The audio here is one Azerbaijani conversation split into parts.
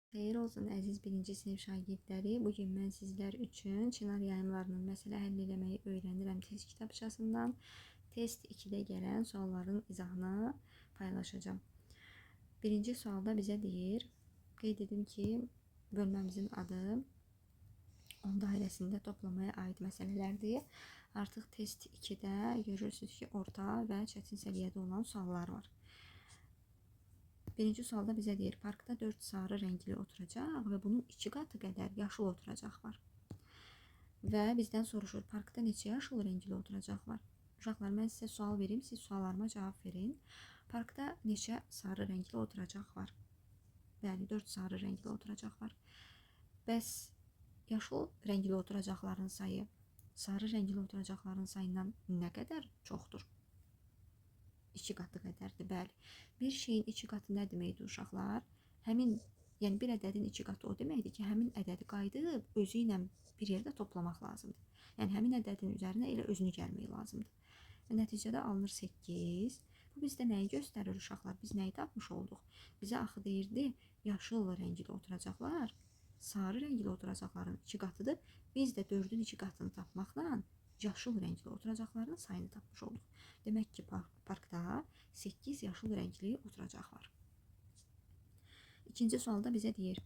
Xeyir olsun əziz birinci sinif şagirdləri. Bugün mən sizlər üçün Çınar yayımlarının məsələ həll eləməyi öyrənirəm test kitabçasından test 2-də gələn sualların izahını paylaşacağım. Birinci sualda bizə deyir, qeyd edim ki, bölməmizin adı 10 dairəsində toplamaya aid məsələlərdir. Artıq test 2-də görürsünüz ki, orta və çətin səviyyədə olan suallar var. Birinci sualda bizə deyir, parkda 4 sarı rəngli oturacaq və bunun 2 qatı qədər yaşıl oturacaq var. Və bizdən soruşur, parkda neçə yaşıl rəngli oturacaq var? Uşaqlar, mən sizə sual verim, siz suallarıma cavab verin. Parkda neçə sarı rəngli oturacaq var? Bəli, 4 sarı rəngli oturacaq var. Bəs yaşıl rəngli oturacaqların sayı sarı rəngli oturacaqların sayından nə qədər çoxdur? 2 qatı qədərdir, bəli. Bir şeyin 2 qatı nə deməkdir uşaqlar? Yəni bir ədədin 2 qatı o deməkdir ki, həmin ədədi qaydıb özü ilə bir yerdə toplamaq lazımdır. Yəni həmin ədədin üzərinə elə özünü gəlmək lazımdır. Və nəticədə alınır 8. Bu bizdə nəyi göstərir uşaqlar? Biz nəyi tapmış olduq? Bizə axı deyirdi, yaşıl rəngli oturacaqlar sarı rəngli oturacaqların 2 qatıdır. Biz də 4-ün 2 qatını tapmaqla yaşıl rəngli oturacaqların sayını tapmış olduq. Demək ki, parkda 8 yaşıl rəngli oturacaq var. İkinci sualda bizə deyir.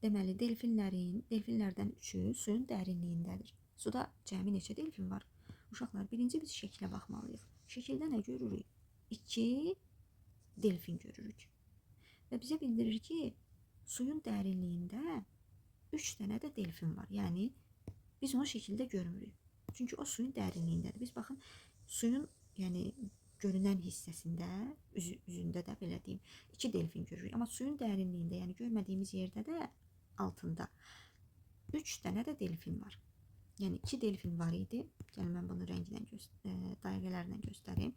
Deməli, delfinlərdən 3-ü suyun dərinliyindədir. Suda cəmi neçə delfin var? Uşaqlar, birinci biz şəklə baxmalıyıq. Şəkildə nə görürük? 2 delfin görürük. Və bizə bildirir ki, suyun dərinliyində 3 dənə də delfin var. Yəni, biz onu şəkildə görmürük. Çünki o suyun dərinliyindədir. Biz baxın, suyun görünən hissəsində, üzündə də belə deyim, 2 delfin görürük. Amma suyun dərinliyində, yəni görmədiyimiz yerdə də altında 3 dənə də delfin var. Yəni 2 delfin var idi. Gəlin mən bunu rənglə, dairələrlə göstəreyim.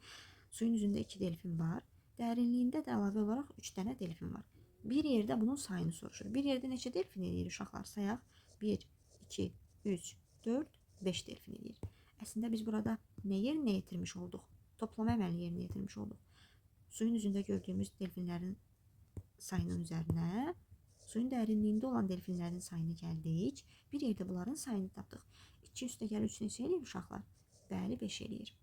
Suyun üzündə 2 delfin var. Dərinliyində də əlavə olaraq 3 dənə delfin var. Bir yerdə bunun sayını soruşur. Bir yerdə neçə delfin eləyir uşaqlar? Sayaq. 1, 2, 3, 4, 5 delfin eləyir. Əslində biz burada nə yerinə yetirmiş olduq? Toplama əməli yerinə yetirmiş olduq. Suyun üzündə gördüyümüz delfinlərin sayının üzərinə suyun dərinliyində olan delfinlərin sayını gəldik. Bir yerdə bunların sayını tapdıq. 2 üstə gəl 3 neçə eləyir uşaqlar? Bəli, 5 eləyir.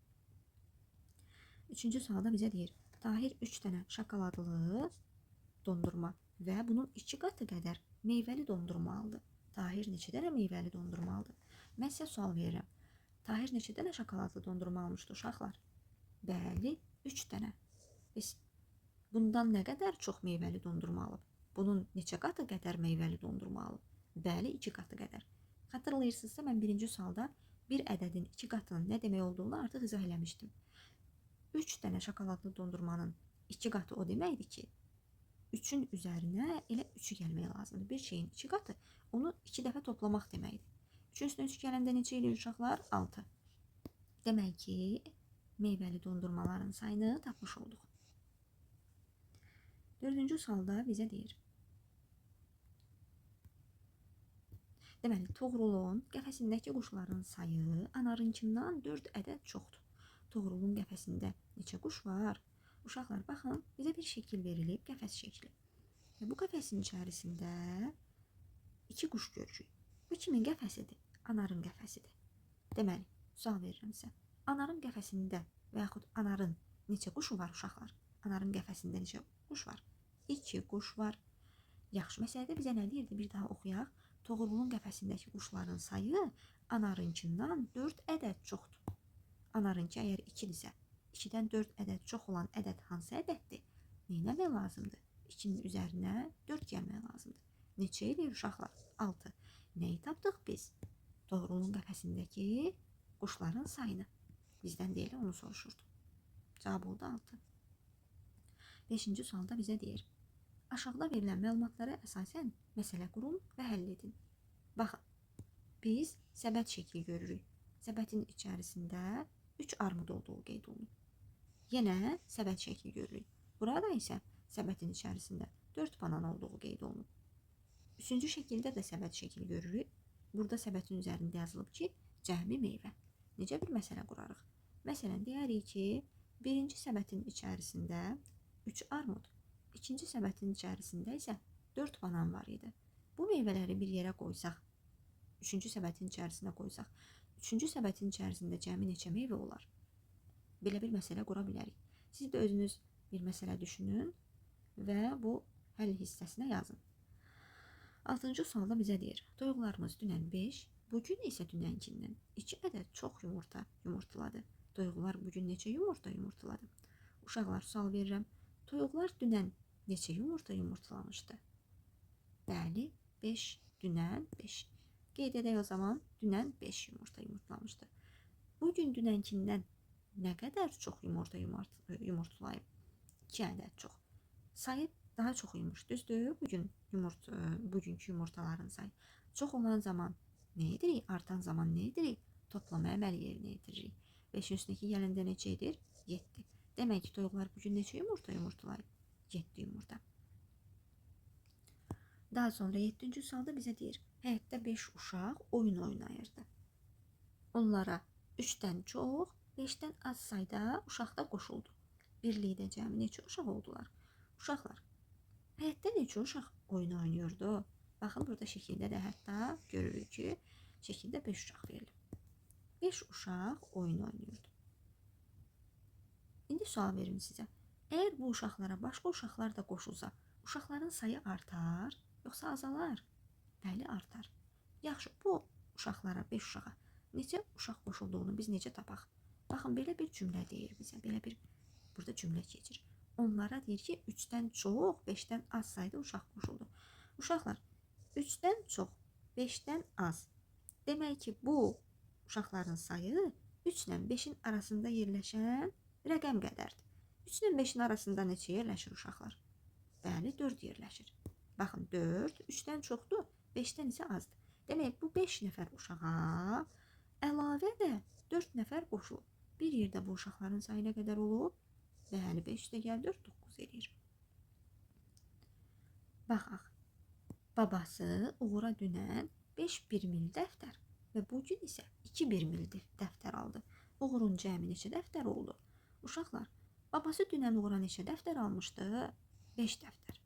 Üçüncü sualda bizə deyir. Tahir 3 dənə şokoladlı dondurma və bunun 2 qatı qədər meyvəli dondurma aldı. Tahir neçə dənə meyvəli dondurma aldı? Mən sizə sual verirəm. Tahir neçə dənə şokoladlı dondurma almışdı uşaqlar? Bəli, 3 dənə. Biz bundan nə qədər çox meyvəli dondurma alıb? Bunun neçə qatı qədər meyvəli dondurma alıb? Bəli, 2 qatı qədər. Xatırlayırsınızsa, mən birinci sualda bir ədədin 2 qatının nə demək olduğunu artıq izah eləmişdim. 3 dənə şokoladlı dondurmanın 2 qatı o deməkdir ki, 3-ün üzərinə elə 3'ü gəlmək lazımdır. Bir şeyin 2 qatı onu 2 dəfə toplamaq deməkdir. 3'ün üstünə 3 gələndə neçə eləyir uşaqlar? 6. Demək ki, meyvəli dondurmaların sayını tapmış olduq. 4-cü sualda bizə deyir. Deməli, Toğrulun qəfəsindəki quşların sayı anarınkindən 4 ədəd çoxdur. Toğrulun qəfəsində neçə quş var? Uşaqlar, baxın, bizə bir şəkil verilib, qəfəs şəkli. Və bu qəfəsin içərisində 2 quş görürük. Bu kimin qəfəsidir? Anarın qəfəsidir. Deməli, sual verirəm sizə. Anarın qəfəsində və yaxud anarın neçə quşu var uşaqlar? Anarın qəfəsində neçə quş var? 2 quş var. Yaxşı, məsələdə bizə nə deyirdi? Bir daha oxuyaq. Toğrulun qəfəsindəki quşların sayı anarınkindən 4 ədəd çoxdur. Anarınki əgər 2-dirsə, 2-dən 4 ədəd çox olan ədəd hansı ədəddir? Neynəmək lazımdır? 2-nin üzərinə 4 gəlmək lazımdır. Neçə eləyir uşaqlar? 6. Nəyi tapdıq biz? Toğrulun qəfəsindəki quşların sayını. Bizdən deyil, onu soruşurdu. Cavab oldu 6. 5-ci sualda bizə deyir. Aşağıda verilən məlumatlara əsasən məsələ qurun və həll edin. Baxın, biz səbət şəkli görürük. Səbətin içərisində 3 armud olduğu qeyd olunub. Yenə səbət şəkli görürük. Burada isə səbətin içərisində 4 banan olduğu qeyd olunub. 3-cü şəkildə də səbət şəkli görürük. Burada səbətin üzərində yazılıb ki, cəmi meyvə. Necə bir məsələ qurarıq? Məsələn, deyərik ki, birinci səbətin içərisində 3 armud, İkinci səbətin içərisində isə 4 banan var idi. Bu meyvələri bir yerə qoysaq, üçüncü səbətin içərisinə qoysaq, üçüncü səbətin içərisində cəmi neçə meyvə olar? Belə bir məsələ qura bilərik. Siz də özünüz bir məsələ düşünün və bu həll hissəsinə yazın. 6-cı sualda bizə deyir, toyuqlarımız dünən 5, bugün isə dünənkindən 2 ədəd çox yumurta yumurtladı. Toyuqlar bugün neçə yumurta yumurtladı? Uşaqlar, sual verirəm. Toyuqlar dünən neçə yumurta yumurtlamışdı? Bəli, 5, dünən 5. Qeyd edək o zaman, dünən 5 yumurta yumurtlamışdı. Bugün dünənkindən nə qədər çox yumurta yumurtlayıb? 2 ədəd çox. Sayı daha çox imiş, düzdür? Bugünkü yumurtaların sayı çox olan zaman nə edirik? Artan zaman nə edirik? Toplama əməli yerinə yetiririk. 5-in üstündəki gələndə neçə edir? 7. Demək ki, toyuqlar bugün neçə yumurta yumurtlayıb? 7 yumurta. Daha sonra 7-ci sualda bizə deyir, həyətdə 5 uşaq oyun oynayırdı. Onlara 3-dən çox, 5-dən az sayda uşaq da qoşuldu. Birlikdə cəmi neçə uşaq oldular? Uşaqlar, həyətdə neçə uşaq oyun oynayırdı? Baxın, burada şəkildə də hətta görürük ki, şəkildə 5 uşaq verilib. 5 uşaq oyun oynayırdı. İndi sual verim sizə. Əgər bu uşaqlara başqa uşaqlar da qoşulsa, uşaqların sayı artar, yoxsa azalar? Bəli, artar. Yaxşı, bu uşaqlara, 5 uşağa neçə uşaq qoşulduğunu biz necə tapaq? Baxın, belə bir cümlə deyir bizə, belə bir burada cümlə keçir. Onlara deyir ki, 3-dən çox, 5-dən az sayda uşaq qoşuldu. Uşaqlar, 3-dən çox, 5-dən az. Demək ki, bu uşaqların sayı 3 ilə 5-in arasında yerləşən rəqəm qədərdir. 3 ilə 5-in arasında neçə yerləşir uşaqlar? Bəli, 4 yerləşir. Baxın, 4 3-dən çoxdur, 5-dən isə azdır. Demək, bu 5 nəfər uşağa əlavə də 4 nəfər qoşulub. Bir yerdə bu uşaqların sayı nə qədər olub? Bəli, 5 də gəl 4, 9 edir. Baxaq, babası Uğura dünən 5 1 mil dəftər və bugün isə 2 1 mil dəftər aldı. Uğurun cəmi neçə dəftər oldu? Uşaqlar, babası dünən Uğura neçə dəftər almışdı? 5 dəftər.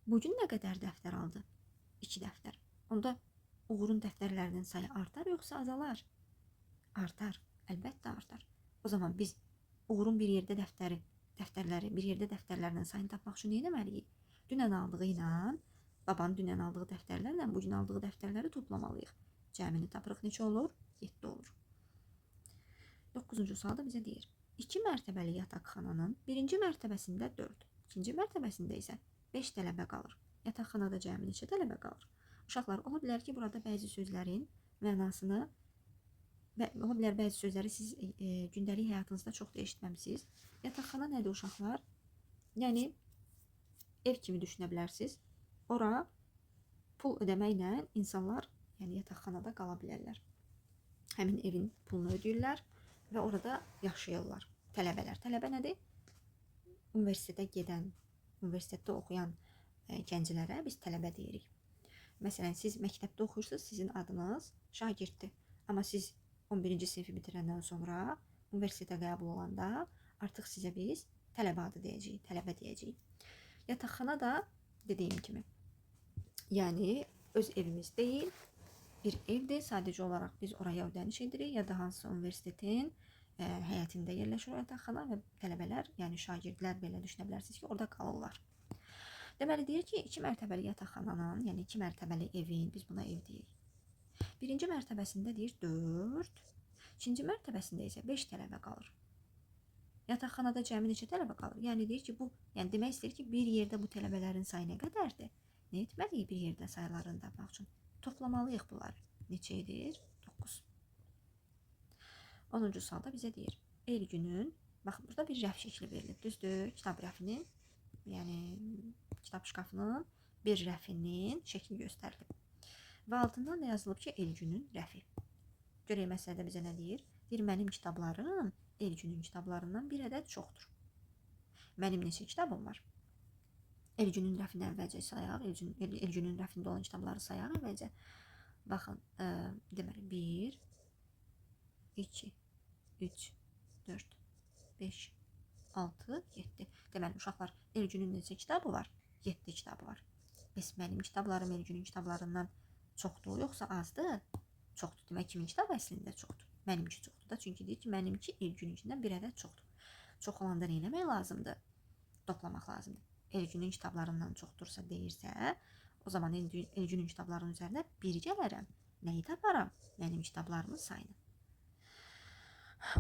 Bugün nə qədər dəftər aldı? 2 dəftər. Onda Uğurun dəftərlərinin sayı artar, yoxsa azalar? Artar, əlbəttə artar. O zaman biz Uğurun bir yerdə dəftərlərinin sayını tapmaq üçün nə etməliyik? Dünən aldığı ilə, babanın dünən aldığı dəftərlərlə bugün aldığı dəftərləri toplamalıyıq. Cəmini tapırıq, neçə olur? 7 olur. 9-cu sualda bizə deyir, 2 mərtəbəli yataqxananın birinci mərtəbəsində 4, ikinci mərtəbəsində isə 5 tələbə qalır. Yataqxanada cəmi neçə tələbə qalır? Uşaqlar, ola bilər ki, burada bəzi sözlərin mənasını, ola bilər bəzi sözləri siz gündəlik həyatınızda çox da eşitməmisiniz. Yataqxana nədir uşaqlar? Yəni, ev kimi düşünə bilərsiniz. Ora pul ödəməklə insanlar yataqxanada qala bilərlər. Həmin evin pulunu ödəyirlər və orada yaşayırlar. Tələbələr. Tələbə nədir? Universitetə gedən, universitetdə oxuyan gənclərə biz tələbə deyirik. Məsələn, siz məktəbdə oxuyursunuz, sizin adınız şagirddir. Amma siz 11-ci sinfi bitirəndən sonra universitetə qəbul olanda artıq sizə biz tələbə adı deyəcəyik, tələbə deyəcəyik. Yataqxana da dediyim kimi, yəni öz evimiz deyil, bir evdir. Sadəcə olaraq biz oraya ödəniş edirik ya da hansısa universitetin həyətində yerləşir o yataqxana və tələbələr, yəni şagirdlər belə düşünə bilərsiniz ki, orada qalırlar. Deməli, deyir ki, 2 mərtəbəli yataqxananın, yəni 2 mərtəbəli evin, biz buna ev deyirik. Birinci mərtəbəsində deyir 4, ikinci mərtəbəsində isə 5 tələbə qalır. Yataqxanada cəmi neçə tələbə qalır? Yəni deyir ki, bu, yəni demək istəyir ki, bir yerdə bu tələbələrin sayı nə qədərdir? Nə etməliyik bir yerdə sayılarını tapmaq üçün? Toplamalıyıq bunları. Neçə edir? 9. 10-cu sualda bizə deyir, el günün, baxın, burada bir rəf şəkli verilib, düzdür? Kitab rəfinin, yəni kitab şkafının bir rəfinin şəkli göstərilib. Və altından da yazılıb ki, el günün rəfi. Görək məsələdə bizə nə deyir? Deyir, mənim kitablarım el günün kitablarından bir ədəd çoxdur. Mənim neçə kitabım var? El günün rəfini əvvəlcə sayaq, el günün rəfində olan kitabları sayaq əvvəlcə. Baxın, deməli, 1, 2, 3, 4, 5, 6, 7. Deməli, uşaqlar, Elgünün neçə kitabı var? 7 kitabı var. Bəs mənim kitablarım Elgünün kitablarından çoxdur, yoxsa azdır? Çoxdur. Demək, kimin kitabı əslində çoxdur? Mənimki çoxdur da. Çünki deyir ki, mənimki Elgününkindən bir ədəd çoxdur. Çox olanda nə etmək lazımdır? Toplamaq lazımdır. Elgünün kitablarından çoxdursa deyirsə, o zaman Elgünün kitablarının üzərinə 1 gələrəm. Nəyi taparam? Mənim kitablarımın sayını.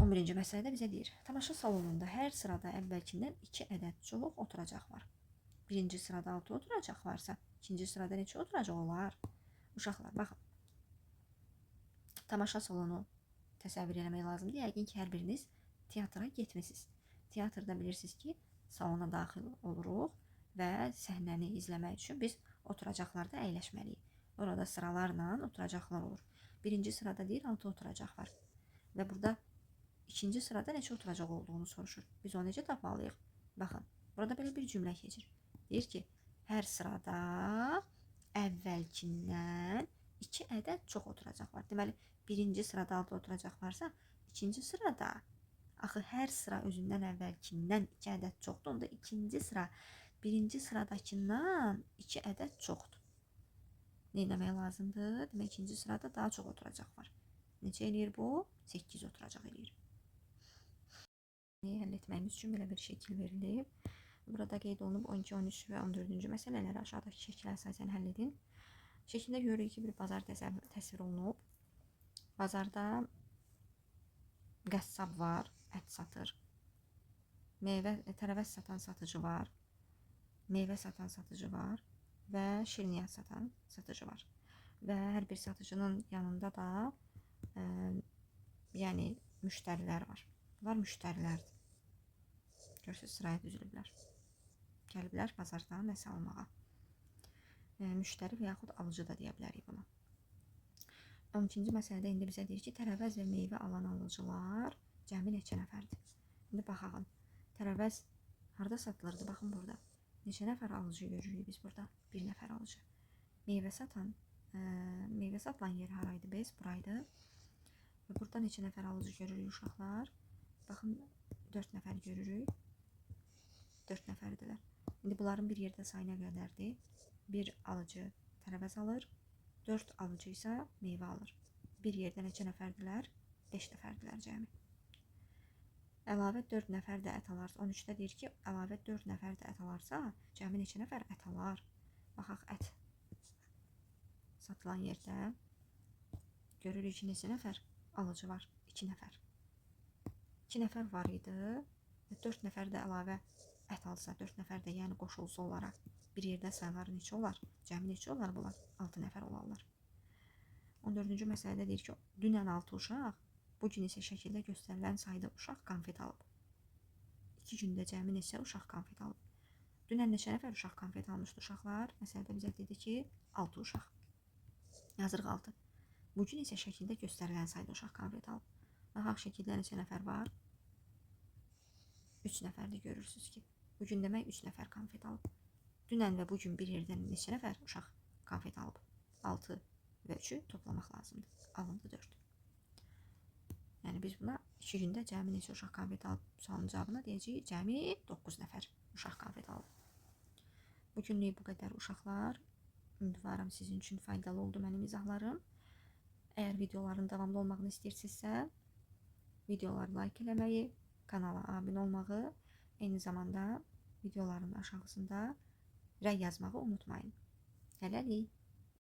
11-ci məsələdə bizə deyir, tamaşa salonunda hər sırada əvvəlkindən 2 ədəd çox oturacaq var. Birinci sırada 6 oturacaq varsa, ikinci sırada neçə oturacaq olar? Uşaqlar, baxın. Tamaşa salonu təsəvvür etmək lazımdır. Yəqin ki, hər biriniz teatra getmisiniz. Teatrda bilirsiniz ki, salona daxil oluruq və səhnəni izləmək üçün biz oturacaqlarda əyləşməliyik. Orada sıralarla oturacaqlar olur. Birinci sırada deyir 6 oturacaq var. Və burada ikinci sırada neçə oturacaq olduğunu soruşur. Biz onu necə tapmalıyıq? Baxın, burada belə bir cümlə keçir. Deyir ki, hər sırada əvvəlkindən 2 ədəd çox oturacaq var. Deməli, birinci sırada 6 oturacaq varsa, ikinci sırada axı hər sıra özündən əvvəlkindən 2 ədəd çoxdur. Onda ikinci sıra birinci sıradakından 2 ədəd çoxdur. Nə etmək lazımdır? Demək, ikinci sırada daha çox oturacaq var. Neçə eləyir bu? 8 oturacaq eləyir. Həll etməyimiz üçün belə bir şəkil verilib. Burada qeyd olunub 12, 13 və 14-cü məsələləri aşağıdakı şəkillər əsasən həll edin. Şəkildə görürük ki, bir bazar təsvir olunub. Bazarda qəssab var, ət satır. Tərəvəz satan satıcı var. Meyvə satan satıcı var və şirniyyat satan satıcı var. Və hər bir satıcının yanında da yəni müştərilər var. Bunlar müştərilərdir. Görürsünüz, sıraya düzülüblər. Gəliblər bazardan nəsə almağa. Müştəri və yaxud alıcı da deyə bilərik buna. 12-ci məsələdə indi bizə deyir ki, tərəvəz və meyvə alan alıcılar cəmi neçə nəfərdir? İndi baxaq. Tərəvəz harada satılırdı? Baxın burada. Neçə nəfər alıcı görürük biz burada? 1 nəfər alıcı. Meyvə satılan yer haraydı biz? Buraydı. Və burada neçə nəfər alıcı görürük uşaqlar? Baxın, 4 nəfər görürük. 4 nəfərdilər. İndi bunların bir yerdə sayına qədərdir. 1 alıcı tərəvəz alır. 4 alıcı isə meyvə alır. Bir yerdə neçə nəfərdilər? 5 nəfərdilər cəmi. Əlavə 4 nəfər də ət alarsa, 13-də deyir ki, əlavə 4 nəfər də ət alarsa, cəmi neçə nəfər ət alar? Baxaq, ət satılan yerdə görürük ki, neçə nəfər alıcı var? 2 nəfər. 2 nəfər var idi. 4 nəfər də əlavə ət alsa, 4 nəfər də yəni qoşulsa olaraq bir yerdə sayıları neçə olar? Cəmi neçə olar bunlar? 6 nəfər olarlar. 14-cü məsələdə deyir ki, dünən 6 uşaq, bugün isə şəkildə göstərilən sayda uşaq konfet alıb. 2 gündə cəmi neçə uşaq konfet alıb? Dünən neçə nəfər uşaq konfet almışdı uşaqlar? Məsələdə bizə dedi ki, 6 uşaq. Yazırıq 6. Bugün isə şəkildə göstərilən sayda uşaq konfet alıb. Baxaq, şəkildə neçə nəfər var? 3 nəfərdə görürsünüz ki, bugün demək 3 nəfər konfet alıb. Dünən və bugün bir yerdən neçə nəfər uşaq konfet alıb? 6 və 3-ü toplamaq lazımdır. Alındı 4. Yəni biz buna 2 gündə cəmi neçə uşaq konfet alıb sualın cavabına deyəcəyik, cəmi 9 nəfər uşaq konfet alıb. Bugünlük bu qədər uşaqlar. Ümidvaram sizin üçün faydalı oldu mənim izahlarım. Əgər videoların davamlı olmağını istəyirsinizsə, videoları like eləməyi, kanala abunə olmağı, eyni zamanda videoların aşağısında rəy yazmağı unutmayın. Hələlik.